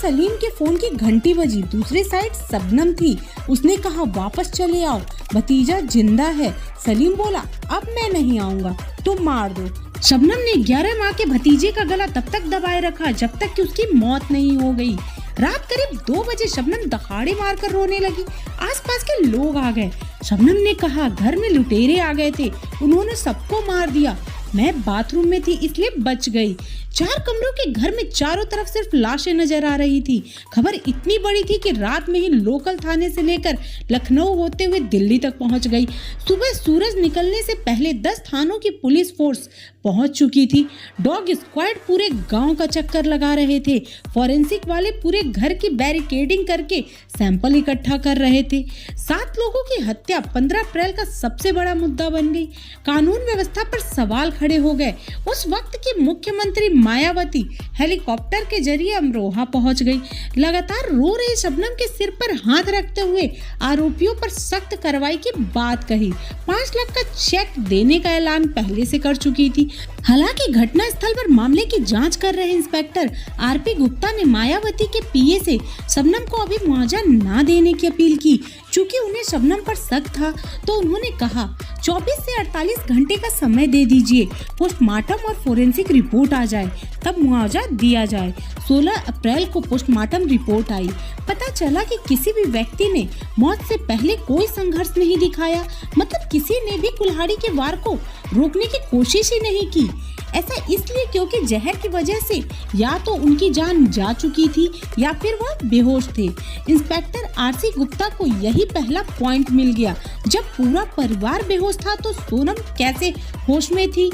सलीम के फोन की घंटी बजी। दूसरी साइड शबनम थी। उसने कहा वापस चले आओ, भतीजा जिंदा है। सलीम बोला अब मैं नहीं आऊँगा, तुम मार दो। शबनम ने 11 माह के भतीजे का गला तब तक दबाए रखा जब तक कि उसकी मौत नहीं हो गई। रात करीब 2 बजे शबनम दहाड़े मारकर रोने लगी। आसपास के लोग आ गए। शबनम ने कहा घर में लुटेरे आ गए थे, उन्होंने सबको मार दिया। मैं बाथरूम में थी इसलिए बच गई। 4 कमरों के घर में चारों तरफ सिर्फ लाशें नजर आ रही थी। खबर इतनी बड़ी थी कि रात में ही लोकल थाने से लेकर लखनऊ होते हुए दिल्ली तक पहुंच गई। सुबह सूरज निकलने से पहले 10 थानों की पुलिस फोर्स पहुंच चुकी थी। डॉग स्क्वाड पूरे गांव का चक्कर लगा रहे थे। फॉरेंसिक वाले पूरे घर की बैरिकेडिंग करके सैंपल इकट्ठा कर रहे थे। 7 लोगों की हत्या 15 अप्रैल का सबसे बड़ा मुद्दा बन गई। कानून व्यवस्था पर सवाल खड़े हो गए। उस वक्त की मुख्यमंत्री मायावती हेलीकॉप्टर के जरिए अमरोहा पहुंच गई। लगातार रो रही शबनम के सिर पर हाथ रखते हुए आरोपियों पर सख्त कार्रवाई की बात कही। 5 लाख का चेक देने का ऐलान पहले से कर चुकी थी। हालांकि घटना स्थल पर मामले की जांच कर रहे इंस्पेक्टर आरपी गुप्ता ने मायावती के पीए से शबनम को अभी मुआवजा न देने की अपील की। चूंकि उन्हें शबनम पर शक था तो उन्होंने कहा 24 से 48 घंटे का समय दे दीजिए, पोस्टमार्टम और फोरेंसिक रिपोर्ट आ जाए तब मुआवजा दिया जाए। 16 अप्रैल को पोस्टमार्टम रिपोर्ट आई। पता चला कि किसी भी व्यक्ति ने मौत से पहले कोई संघर्ष नहीं दिखाया, मतलब किसी ने भी कुल्हाड़ी के वार को रोकने की कोशिश ही नहीं की। ऐसा इसलिए क्योंकि जहर की वजह से या तो उनकी जान जा चुकी थी या फिर वह बेहोश थे। इंस्पेक्टर आरसी गुप्ता को यही पहला पॉइंट मिल गया। जब पूरा परिवार बेहोश था तो सोनम कैसे होश में थी?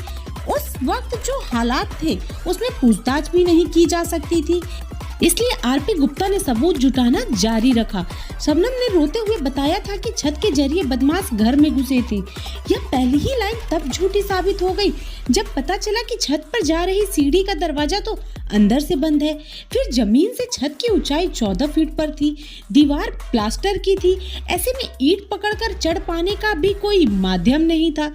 उस वक्त जो हालात थे उसमें पूछताछ भी नहीं की जा सकती थी, इसलिए आरपी गुप्ता ने सबूत जुटाना जारी रखा। शबनम ने रोते हुए बताया था कि छत के जरिए बदमाश घर में घुसे थे। यह पहली ही लाइन तब झूठी साबित हो गई जब पता चला कि छत पर जा रही सीढ़ी का दरवाजा तो अंदर से बंद है। फिर जमीन से छत की ऊंचाई 14 फीट पर थी। दीवार प्लास्टर की थी। ऐसे में ईंट पकड़कर चढ़ पाने का भी कोई माध्यम नहीं था।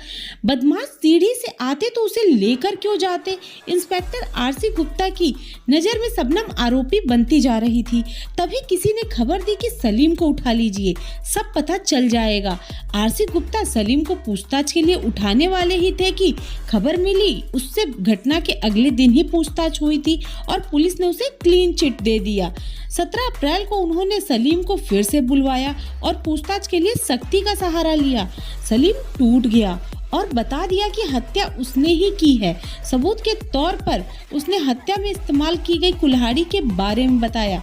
बदमाश सीढ़ी से आते तो उसे लेकर क्यों जाते? इंस्पेक्टर आरसी गुप्ता की नजर में शबनम आरोपी बनती जा रही थी। तभी किसी ने खबर दी कि सलीम को उठा लीजिए, सब पता चल जाएगा। आरसी गुप्ता सलीम को पूछताछ के लिए उठाने वाले ही थे कि खबर मिली। उससे घटना के अगले दिन ही पूछताछ हुई थी और पुलिस ने उसे क्लीन चिट दे दिया। 17 अप्रैल को उन्होंने सलीम को फिर से बुलवाया और पूछताछ के लिए सख्ती का सहारा लिया। सलीम टूट गया और बता दिया कि हत्या उसने ही की है। सबूत के तौर पर उसने हत्या में इस्तेमाल की गई कुल्हाड़ी के बारे में बताया।